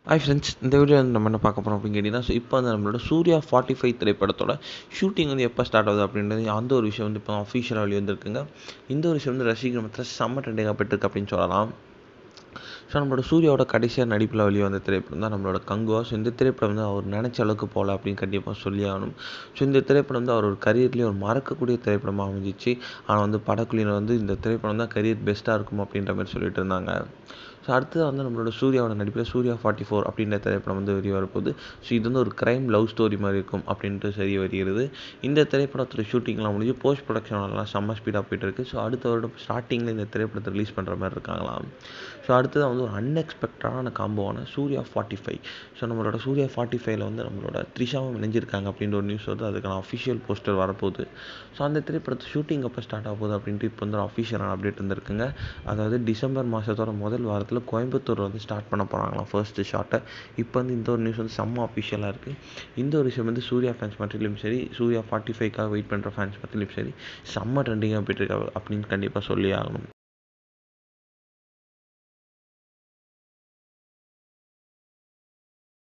Hi friends, இந்த video வந்து நம்ம என்ன பார்க்க போகிறோம் அப்படின்னு கேட்டிங்கன்னா, ஸோ இப்போ வந்து நம்மளோட சூர்யா 45 திரைப்படத்தோட ஷூட்டிங் வந்து எப்போ ஸ்டார்ட் ஆகுது அப்படின்றது அந்த ஒரு விஷயம் வந்து இப்போ அஃபிஷியலாக வெளியே வந்திருக்குங்க. இந்த ஒரு விஷயம் வந்து ரசிகர் மத்தியில் செம்ம ட்ரெண்டிங்காக பெற்றிருக்கு அப்படின்னு சொல்லலாம். ஸோ நம்மளோட சூர்யாவோட கடைசியாக நடிப்பில் வெளியே வந்த திரைப்படம் தான் நம்மளோட கங்குவா. ஸோ இந்த திரைப்படம் வந்து அவர் நினச்ச அளவுக்கு போகல அப்படின்னு கண்டிப்பாக சொல்லி ஆகணும். ஸோ இந்த திரைப்படம் வந்து அவர் கரியர்லேயே ஒரு மறக்கக்கூடிய திரைப்படமாக அமைஞ்சிச்சு. ஆனால் வந்து படக்குழுவினர் வந்து இந்த திரைப்படம் தான் கரியர் பெஸ்ட்டாக இருக்கும் அப்படின்ற மாதிரி சொல்லிட்டு இருந்தாங்க. ஸோ அடுத்தது வந்து நம்மளோட சூர்யாவோட நடிப்பில் சூர்யா 44 அப்படின்ற திரைப்படம் வந்து வெளியே வரப்போகுது. ஸோ இது வந்து ஒரு க்ரைம் லவ் ஸ்டோரி மாதிரி இருக்கும் அப்படின்ட்டு சரி வருகிறது. இந்த திரைப்படத்தோட ஷூட்டிங்லாம் முடிஞ்சு போஸ்ட் ப்ரொடக்ஷன்லாம் செம்ம ஸ்பீடாக போயிட்டுருக்கு. ஸோ அடுத்த வருடம் ஸ்டார்டிங்கில் இந்த திரைப்படத்தை ரிலீஸ் பண்ணுற மாதிரி இருக்காங்களாம். ஸோ அடுத்தது வந்து ஒரு அன்எக்ஸ்பெக்டடான காம்போவான சூர்யா 45. ஸோ நம்மளோட சூர்யா 45ல் வந்து நம்மளோட த்ரிஷாவும் இணைஞ்சிருக்காங்க அப்படின்ற ஒரு நியூஸ் வருது. அதுக்கான அஃபிஷியல் போஸ்டர் வரப்போகுது. ஸோ அந்த திரைப்படத்தை ஷூட்டிங் எப்போ ஸ்டார்ட் ஆக போகுது அப்படின்ட்டு இப்போ வந்து ஒரு அஃபிஷியலான அப்டேட் வந்துருக்குங்க. அதாவது டிசம்பர் மாதத்தோட முதல் வாரத்தில் கோயம்புத்தூர் வந்து ஸ்டார்ட் பண்ண போகிறாங்களாம் ஃபர்ஸ்ட் ஷாட்டை. இப்போ வந்து இந்த ஒரு நியூஸ் வந்து செம்ம அஃபிஷியலாக இருக்குது. இந்த ஒரு விஷயம் வந்து சூர்யா ஃபேன்ஸ் மத்தியிலும் சரி, சூர்யா 45க்காக வெயிட் பண்ணுற ஃபேன்ஸ் மத்தியிலும் சரி செம்ம ட்ரெண்டிங்காக போயிட்டுருக்கு அப்படின்னு கண்டிப்பாக சொல்லி ஆகணும்.